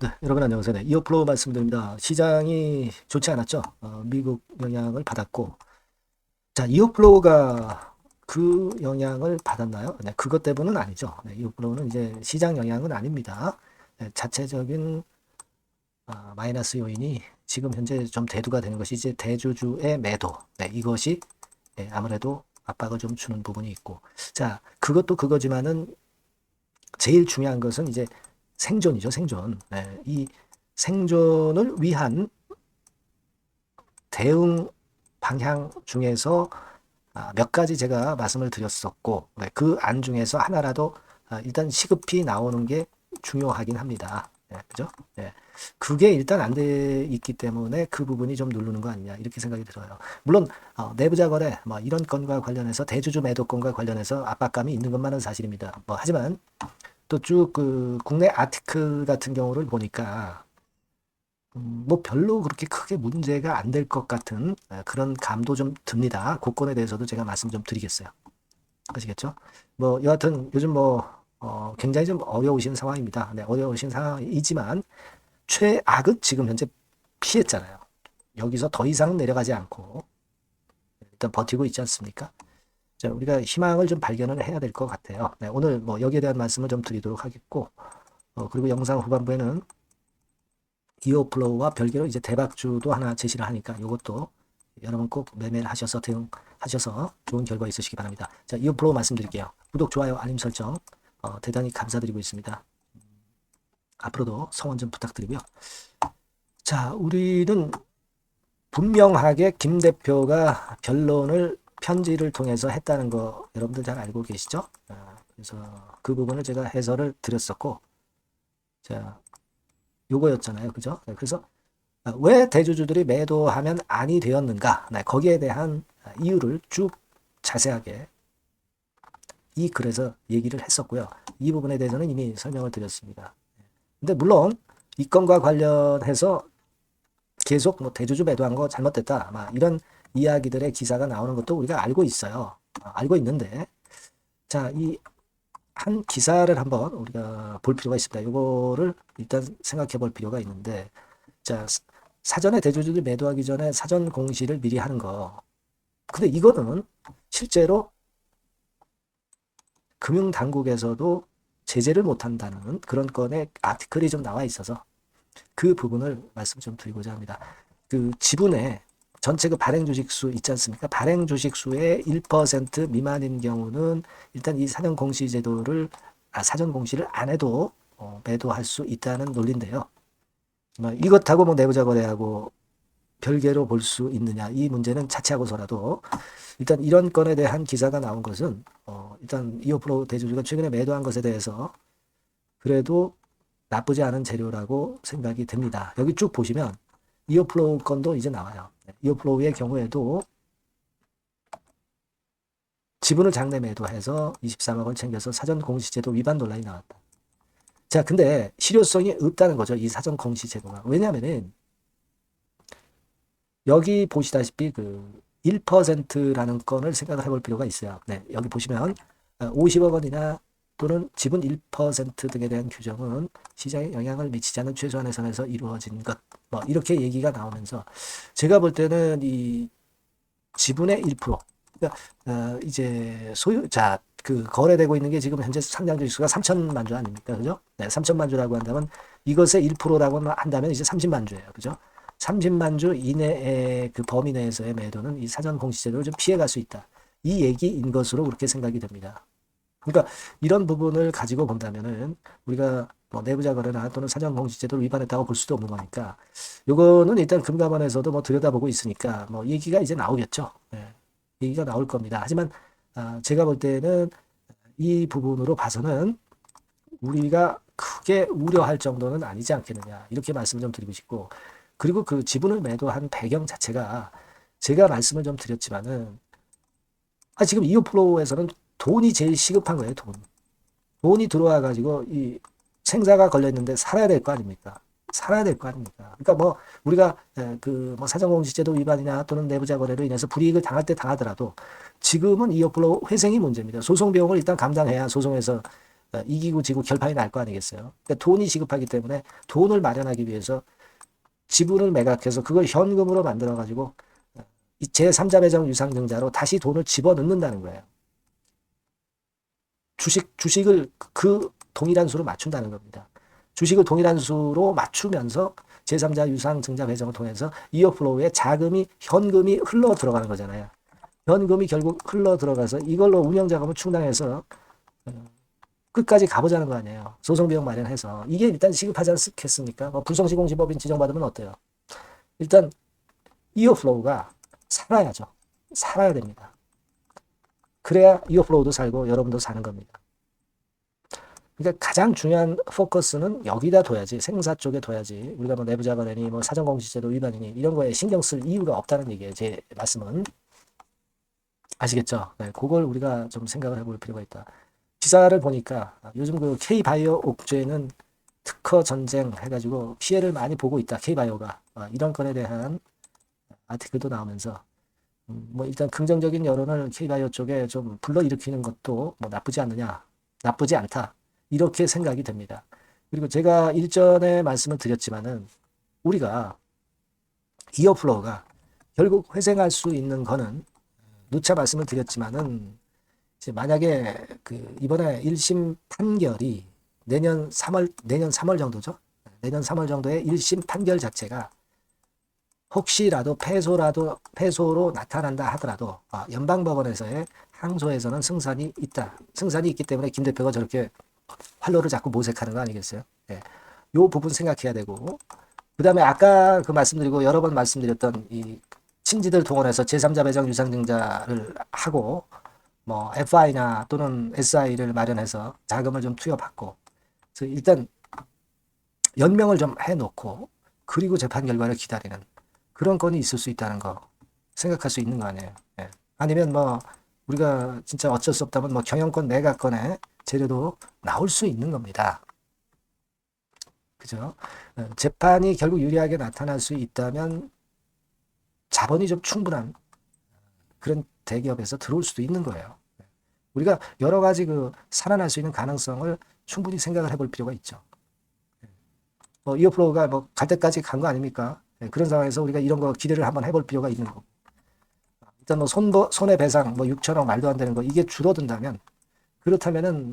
네, 여러분 안녕하세요. 네, 이어플로우 말씀드립니다. 시장이 좋지 않았죠? 미국 영향을 받았고, 자, 이어플로우가 그 영향을 받았나요? 네, 그것 때문은 아니죠. 네, 이어플로우는 이제 시장 영향은 아닙니다. 네, 자체적인 마이너스 요인이 지금 현재 좀 대두가 되는 것이 이제 대주주의 매도. 네, 이것이 아무래도 압박을 좀 주는 부분이 있고, 자, 그것도 그거지만은 제일 중요한 것은 이제 생존이죠, 생존. 네, 이 생존을 위한 대응 방향 중에서 몇 가지 제가 말씀을 드렸었고, 네, 그 안 중에서 하나라도 일단 시급히 나오는 게 중요하긴 합니다. 네, 그죠? 네. 그게 일단 안 돼 있기 때문에 그 부분이 좀 누르는 거 아니냐, 이렇게 생각이 들어요. 물론, 내부자 거래, 뭐, 이런 건과 관련해서, 대주주 매도건과 관련해서 압박감이 있는 것만은 사실입니다. 뭐, 하지만, 또 쭉 그 국내 아티클 같은 경우를 보니까 뭐 별로 그렇게 크게 문제가 안 될 것 같은 그런 감도 좀 듭니다. 그 건에 대해서도 제가 말씀 좀 드리겠어요. 아시겠죠? 뭐 여하튼 요즘 뭐 굉장히 좀 어려우신 상황입니다. 네, 어려우신 상황이지만 최악은 지금 현재 피했잖아요. 여기서 더 이상 내려가지 않고 일단 버티고 있지 않습니까? 자, 우리가 희망을 좀 발견을 해야 될 것 같아요. 네, 오늘 뭐 여기에 대한 말씀을 좀 드리도록 하겠고, 그리고 영상 후반부에는 이어플로우와 별개로 이제 대박주도 하나 제시를 하니까 이것도 여러분 꼭 매매를 하셔서 대응하셔서 좋은 결과 있으시기 바랍니다. 자, 이어플로우 말씀드릴게요. 구독, 좋아요, 알림 설정 대단히 감사드리고 있습니다. 앞으로도 성원 좀 부탁드리고요. 자, 우리는 분명하게 김 대표가 변론을 편지를 통해서 했다는 거 여러분들 잘 알고 계시죠? 그래서 그 부분을 제가 해설을 드렸었고, 자, 요거였잖아요. 그죠? 네, 그래서 왜 대주주들이 매도하면 아니 되었는가? 네, 거기에 대한 이유를 쭉 자세하게 이 글에서 얘기를 했었고요. 이 부분에 대해서는 이미 설명을 드렸습니다. 근데 물론 이 건과 관련해서 계속 뭐 대주주 매도한 거 잘못됐다. 막 이런 이야기들의 기사가 나오는 것도 우리가 알고 있어요. 알고 있는데 자, 이 한 기사를 한번 우리가 볼 필요가 있습니다. 이거를 일단 생각해 볼 필요가 있는데 자, 사전에 대주주들 매도하기 전에 사전 공시를 미리 하는 거. 근데 이거는 실제로 금융당국에서도 제재를 못한다는 그런 건에 아티클이 좀 나와 있어서 그 부분을 말씀 좀 드리고자 합니다. 그 지분의 전체 그 발행 주식 수 있지 않습니까? 발행 주식 수의 1% 미만인 경우는 일단 이 사전 공시 제도를 사전 공시를 안 해도 매도할 수 있다는 논리인데요. 이것하고 뭐 내부자 거래하고 별개로 볼 수 있느냐 이 문제는 차치하고서라도 일단 이런 건에 대한 기사가 나온 것은 일단 이어프로 대주주가 최근에 매도한 것에 대해서 그래도 나쁘지 않은 재료라고 생각이 됩니다. 여기 쭉 보시면 이어플로우 건도 이제 나와요. 이어플로우의 경우에도 지분을 장내 매도해서 23억을 챙겨서 사전 공시제도 위반 논란이 나왔다. 자, 근데 실효성이 없다는 거죠. 이 사전 공시제도가. 왜냐하면은 여기 보시다시피 그 1%라는 건을 생각을 해볼 필요가 있어요. 네, 여기 보시면 50억 원이나 또는 지분 1% 등에 대한 규정은 시장에 영향을 미치지 않는 최소한의 선에서 이루어진 것. 뭐 이렇게 얘기가 나오면서 제가 볼 때는 이 지분의 1%, 그러니까 이제 소유자 그 거래되고 있는 게 지금 현재 상장 주식수가 3천만 주 아닙니까? 그죠? 네, 3천만 주라고 한다면 이것의 1%라고 한다면 이제 30만 주예요. 그죠? 30만 주 이내의 그 범위 내에서의 매도는 이 사전 공시제도를 좀 피해갈 수 있다. 이 얘기인 것으로 그렇게 생각이 됩니다. 그러니까 이런 부분을 가지고 본다면은 우리가 뭐 내부자 거래나 또는 사전 공시제도를 위반했다고 볼 수도 없는 거니까 요거는 일단 금감원에서도 뭐 들여다보고 있으니까 뭐 얘기가 이제 나오겠죠. 네. 얘기가 나올 겁니다. 하지만 제가 볼 때는 이 부분으로 봐서는 우리가 크게 우려할 정도는 아니지 않겠느냐 이렇게 말씀을 좀 드리고 싶고 그리고 그 지분을 매도한 배경 자체가 제가 말씀을 좀 드렸지만은 지금 이오프로에서는 돈이 제일 시급한 거예요. 돈이 들어와 가지고 이 생사가 걸려 있는데 살아야 될 거 아닙니까? 살아야 될 거 아닙니까? 그러니까 뭐 우리가 그 뭐 사전공시제도 위반이나 또는 내부자 거래로 인해서 불이익을 당할 때 당하더라도 지금은 이어플로 회생이 문제입니다. 소송 비용을 일단 감당해야 소송에서 이기고 지고 결판이 날 거 아니겠어요. 그러니까 돈이 시급하기 때문에 돈을 마련하기 위해서 지분을 매각해서 그걸 현금으로 만들어 가지고 제3자 배정 유상증자로 다시 돈을 집어넣는다는 거예요. 주식을 그 동일한 수로 맞춘다는 겁니다. 주식을 동일한 수로 맞추면서 제3자 유상증자 배정을 통해서 이어플로우에 자금이 현금이 흘러 들어가는 거잖아요. 현금이 결국 흘러 들어가서 이걸로 운영자금을 충당해서 끝까지 가보자는 거 아니에요. 소송비용 마련해서. 이게 일단 시급하지 않겠습니까? 불성시공시법인 지정받으면 어때요? 일단 이어플로우가 살아야죠. 살아야 됩니다. 그래야 이어플로우도 살고 여러분도 사는 겁니다. 그러니까 가장 중요한 포커스는 여기다 둬야지. 생사 쪽에 둬야지. 우리가 뭐 내부자 거래니 뭐 사전공시제도 위반이니 이런 거에 신경 쓸 이유가 없다는 얘기예요. 제 말씀은. 아시겠죠? 네, 그걸 우리가 좀 생각을 해볼 필요가 있다. 기사를 보니까 요즘 그 K바이오 옥죄는 특허 전쟁 해가지고 피해를 많이 보고 있다. K바이오가. 이런 건에 대한 아티클도 나오면서 뭐 일단 긍정적인 여론을 K바이오 쪽에 좀 불러일으키는 것도 뭐 나쁘지 않느냐. 나쁘지 않다. 이렇게 생각이 됩니다. 그리고 제가 일전에 말씀을 드렸지만은 우리가 이어플로우가 결국 회생할 수 있는 거는 누차 말씀을 드렸지만은 이제 만약에 그 이번에 1심 판결이 내년 3월 정도죠. 내년 3월 정도에 1심 판결 자체가 혹시라도 패소로 나타난다 하더라도 연방법원에서의 항소에서는 승산이 있다. 승산이 있기 때문에 김 대표가 저렇게 활로를 자꾸 모색하는 거 아니겠어요? 예. 요 부분 생각해야 되고 그 다음에 아까 그 말씀드리고 여러 번 말씀드렸던 이 친지들 동원해서 제3자 배정 유상증자를 하고 뭐 FI나 또는 SI를 마련해서 자금을 좀 투여받고 그래서 일단 연명을 좀 해놓고 그리고 재판 결과를 기다리는 그런 건이 있을 수 있다는 거 생각할 수 있는 거 아니에요. 예. 아니면 뭐 우리가 진짜 어쩔 수 없다면 뭐 경영권 매각권의 재료도 나올 수 있는 겁니다. 그죠? 재판이 결국 유리하게 나타날 수 있다면 자본이 좀 충분한 그런 대기업에서 들어올 수도 있는 거예요. 우리가 여러 가지 그 살아날 수 있는 가능성을 충분히 생각을 해볼 필요가 있죠. 이어플로우가 뭐 갈 때까지 간 거 아닙니까? 그런 상황에서 우리가 이런 거 기대를 한번 해볼 필요가 있는 거고. 일단 뭐 손해배상 뭐 6천억 말도 안 되는 거 이게 줄어든다면 그렇다면은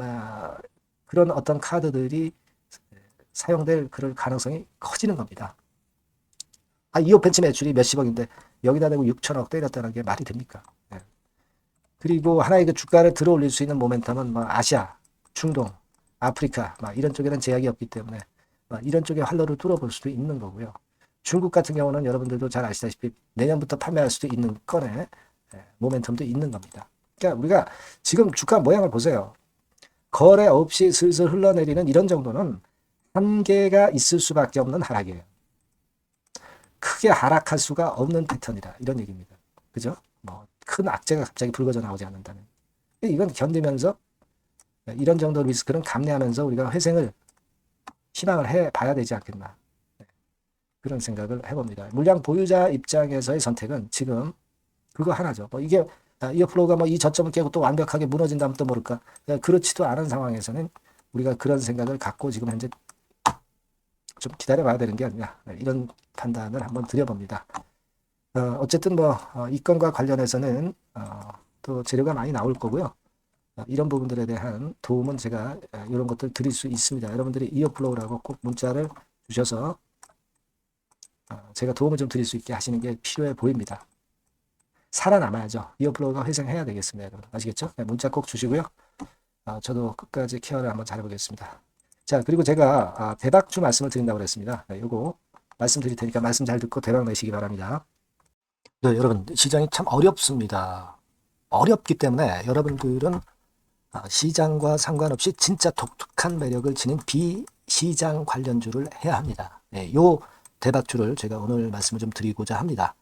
그런 어떤 카드들이 사용될 그럴 가능성이 커지는 겁니다. 이어 벤치 매출이 몇십억인데 여기다 대고 6천억 때렸다는 게 말이 됩니까? 예. 그리고 하나의 그 주가를 들어 올릴 수 있는 모멘텀은 뭐 아시아, 중동, 아프리카 이런 쪽에는 제약이 없기 때문에 이런 쪽에 활로를 뚫어볼 수도 있는 거고요. 중국 같은 경우는 여러분들도 잘 아시다시피 내년부터 판매할 수도 있는 건에 모멘텀도 있는 겁니다. 그러니까 우리가 지금 주가 모양을 보세요. 거래 없이 슬슬 흘러내리는 이런 정도는 한계가 있을 수밖에 없는 하락이에요. 크게 하락할 수가 없는 패턴이다. 이런 얘기입니다. 그죠? 뭐 큰 악재가 갑자기 불거져 나오지 않는다면. 이건 견디면서 이런 정도 리스크는 감내하면서 우리가 회생을 희망을 해봐야 되지 않겠나. 그런 생각을 해봅니다. 물량 보유자 입장에서의 선택은 지금 그거 하나죠. 뭐 이게 이어플로우가 뭐 이 저점을 깨고 또 완벽하게 무너진다면 또 모를까. 그렇지도 않은 상황에서는 우리가 그런 생각을 갖고 지금 현재 좀 기다려봐야 되는 게 아니냐. 이런 판단을 한번 드려봅니다. 어쨌든 뭐 이 건과 관련해서는 또 재료가 많이 나올 거고요. 이런 부분들에 대한 도움은 제가 이런 것들 드릴 수 있습니다. 여러분들이 이어플로우라고 꼭 문자를 주셔서 제가 도움을 좀 드릴 수 있게 하시는 게 필요해 보입니다. 살아남아야죠. 이어플로우가 회생해야 되겠습니다. 여러분. 아시겠죠? 문자 꼭 주시고요. 저도 끝까지 케어를 한번 잘해보겠습니다. 자, 그리고 제가 대박주 말씀을 드린다고 그랬습니다. 요거 말씀드릴 테니까 말씀 잘 듣고 대박 내시기 바랍니다. 네, 여러분 시장이 참 어렵습니다. 어렵기 때문에 여러분들은 시장과 상관없이 진짜 독특한 매력을 지닌 비시장 관련주를 해야 합니다. 네, 요 대박주를 제가 오늘 말씀을 좀 드리고자 합니다.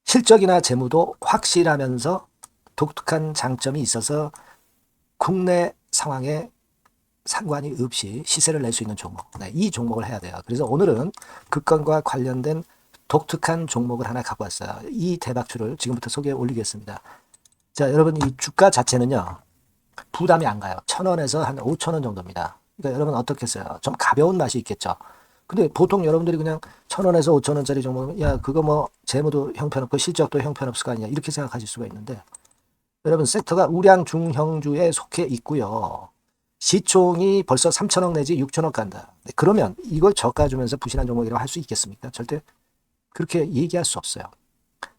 실적이나 재무도 확실하면서 독특한 장점이 있어서 국내 상황에 상관이 없이 시세를 낼 수 있는 종목. 네, 이 종목을 해야 돼요. 그래서 오늘은 그 건과 관련된 독특한 종목을 하나 갖고 왔어요. 이 대박주를 지금부터 소개해 올리겠습니다. 자, 여러분 이 주가 자체는요. 부담이 안 가요. 1,000원에서 한 5,000원 정도입니다. 그러니까 여러분 어떻겠어요? 좀 가벼운 맛이 있겠죠. 근데 보통 여러분들이 그냥 1,000원에서 5,000원짜리 정도, 야, 그거 뭐 재무도 형편없고 실적도 형편없을 거 아니냐, 이렇게 생각하실 수가 있는데, 여러분 섹터가 우량 중형주에 속해 있고요. 시총이 벌써 3천억 내지 6천억 간다. 그러면 이걸 저가 주면서 부실한 종목이라고 할 수 있겠습니까? 절대 그렇게 얘기할 수 없어요.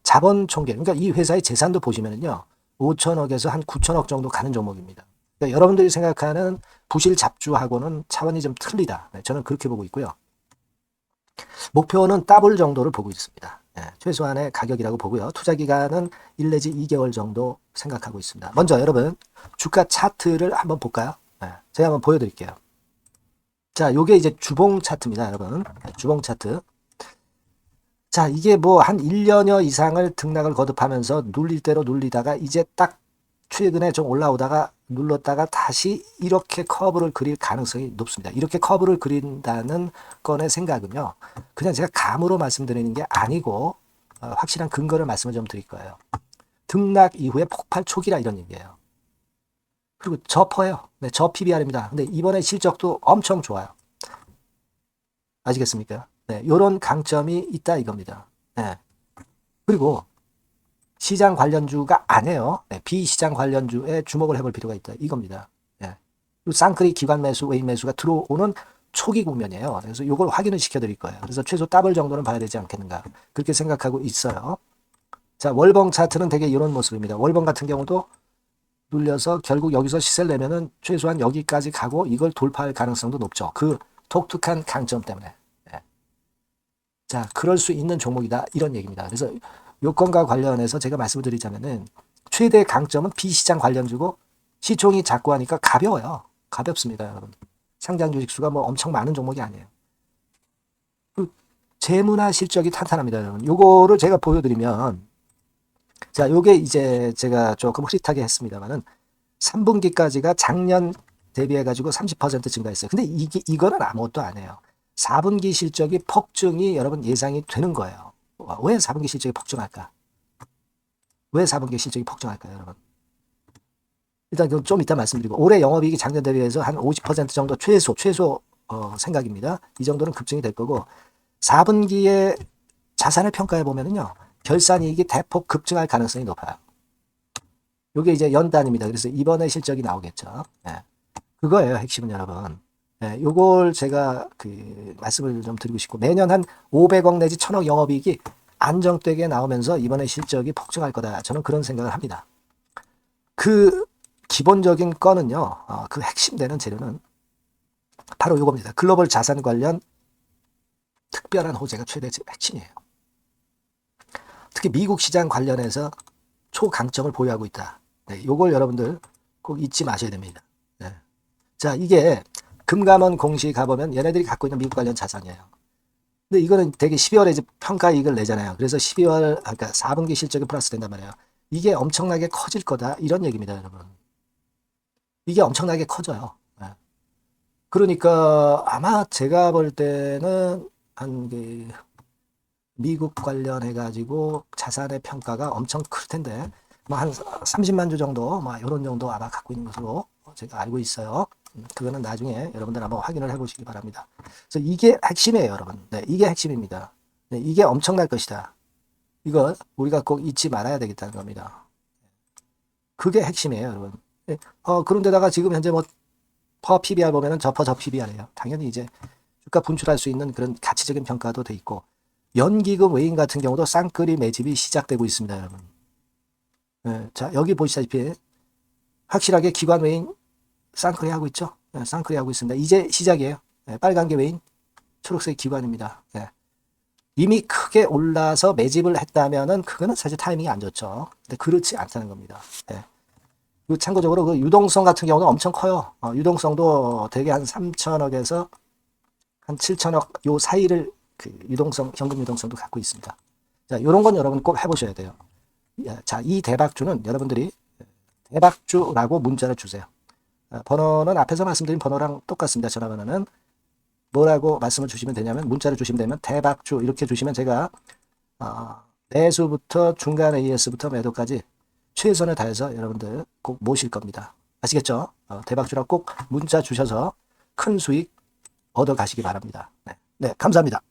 자본 총계, 그러니까 이 회사의 재산도 보시면요, 5천억에서 한 9천억 정도 가는 종목입니다. 그러니까 여러분들이 생각하는 부실 잡주하고는 차원이 좀 틀리다. 네, 저는 그렇게 보고 있고요. 목표는 더블 정도를 보고 있습니다. 네, 최소한의 가격이라고 보고요. 투자 기간은 1 내지 2개월 정도 생각하고 있습니다. 먼저 여러분 주가 차트를 한번 볼까요? 네, 제가 한번 보여드릴게요. 자, 요게 이제 주봉 차트입니다, 여러분. 네, 주봉 차트. 자, 이게 뭐 한 1년여 이상을 등락을 거듭하면서 눌릴 대로 눌리다가 이제 딱 최근에 좀 올라오다가 눌렀다가 다시 이렇게 커브를 그릴 가능성이 높습니다. 이렇게 커브를 그린다는 건의 생각은요, 그냥 제가 감으로 말씀드리는 게 아니고 확실한 근거를 말씀을 좀 드릴 거예요. 등락 이후에 폭발 초기라 이런 얘기예요. 그리고 저퍼예요. 네, 저 PBR입니다. 근데 이번에 실적도 엄청 좋아요. 아시겠습니까? 네, 요런 강점이 있다 이겁니다. 네. 그리고 시장 관련주가 아니에요. 네, 비시장 관련주에 주목을 해볼 필요가 있다 이겁니다. 네. 쌍끌이 기관 매수, 외인 매수가 들어오는 초기 국면이에요. 그래서 이걸 확인을 시켜드릴 거예요. 그래서 최소 더블 정도는 봐야 되지 않겠는가 그렇게 생각하고 있어요. 자, 월봉 차트는 되게 이런 모습입니다. 월봉 같은 경우도 눌려서 결국 여기서 시세를 내면은 최소한 여기까지 가고 이걸 돌파할 가능성도 높죠. 그 독특한 강점 때문에. 네. 자, 그럴 수 있는 종목이다 이런 얘기입니다. 그래서 요건과 관련해서 제가 말씀을 드리자면은 최대 강점은 비시장 관련주고 시총이 작고 하니까 가벼워요. 가볍습니다, 여러분. 상장 주식 수가 뭐 엄청 많은 종목이 아니에요. 재무나 실적이 탄탄합니다, 여러분. 요거를 제가 보여드리면, 자, 요게 이제 제가 조금 흐릿하게 했습니다만은 3분기까지가 작년 대비해가지고 30% 증가했어요. 근데 이거는 아무것도 아니에요. 4분기 실적이 폭증이 여러분 예상이 되는 거예요. 왜 4분기 실적이 폭증할까? 왜 4분기 실적이 폭증할까요, 여러분? 일단 좀 이따 말씀드리고, 올해 영업이익이 작년 대비해서 한 50% 정도 최소 생각입니다. 이 정도는 급증이 될 거고, 4분기에 자산을 평가해 보면은요, 결산이익이 대폭 급증할 가능성이 높아요. 이게 이제 연단입니다. 그래서 이번에 실적이 나오겠죠. 네. 그거예요, 핵심은 여러분. 네, 요걸 제가 말씀을 좀 드리고 싶고, 매년 한 500억 내지 1000억 영업이익이 안정되게 나오면서 이번에 실적이 폭증할 거다. 저는 그런 생각을 합니다. 그 기본적인 거는요, 그 핵심되는 재료는 바로 요겁니다. 글로벌 자산 관련 특별한 호재가 최대 핵심이에요. 특히 미국 시장 관련해서 초강점을 보유하고 있다. 네, 요걸 여러분들 꼭 잊지 마셔야 됩니다. 네. 자, 이게 금감원 공시 가보면 얘네들이 갖고 있는 미국 관련 자산이에요. 근데 이거는 되게 12월에 이제 평가이익을 내잖아요. 그래서 12월, 그러니까 4분기 실적이 플러스 된단 말이에요. 이게 엄청나게 커질 거다. 이런 얘기입니다, 여러분. 이게 엄청나게 커져요. 네. 그러니까 아마 제가 볼 때는 미국 관련해가지고 자산의 평가가 엄청 클 텐데, 뭐 한 30만 주 정도, 뭐 이런 정도 아마 갖고 있는 것으로 제가 알고 있어요. 그거는 나중에 여러분들 한번 확인을 해보시기 바랍니다. 그래서 이게 핵심이에요, 여러분. 네, 이게 핵심입니다. 네, 이게 엄청날 것이다. 이거 우리가 꼭 잊지 말아야 되겠다는 겁니다. 그게 핵심이에요, 여러분. 네, 그런데다가 지금 현재 뭐 퍼 PBR 보면은 저 PBR이에요. 당연히 이제 주가 분출할 수 있는 그런 가치적인 평가도 돼 있고, 연기금 외인 같은 경우도 쌍끌이 매집이 시작되고 있습니다, 여러분. 네, 자, 여기 보시다시피 확실하게 기관 외인 쌍끌이 하고 있죠. 네, 쌍끌이 하고 있습니다. 이제 시작이에요. 네, 빨간 게 외인, 초록색 기관입니다. 네. 이미 크게 올라서 매집을 했다면은 그거는 사실 타이밍이 안 좋죠. 근데 그렇지 않다는 겁니다. 네. 그리고 참고적으로 그 유동성 같은 경우는 엄청 커요. 유동성도 대개 한 3천억에서 한 7천억 요 사이를 유동성, 현금 유동성도 갖고 있습니다. 자, 이런 건 여러분 꼭 해보셔야 돼요. 자, 이 대박주는 여러분들이 대박주라고 문자를 주세요. 번호는 앞에서 말씀드린 번호랑 똑같습니다. 전화번호는 뭐라고 말씀을 주시면 되냐면, 문자를 주시면 되면 대박주 이렇게 주시면 제가 매수부터 중간 AS부터 매도까지 최선을 다해서 여러분들 꼭 모실 겁니다. 아시겠죠? 대박주라 꼭 문자 주셔서 큰 수익 얻어 가시기 바랍니다. 네, 네, 감사합니다.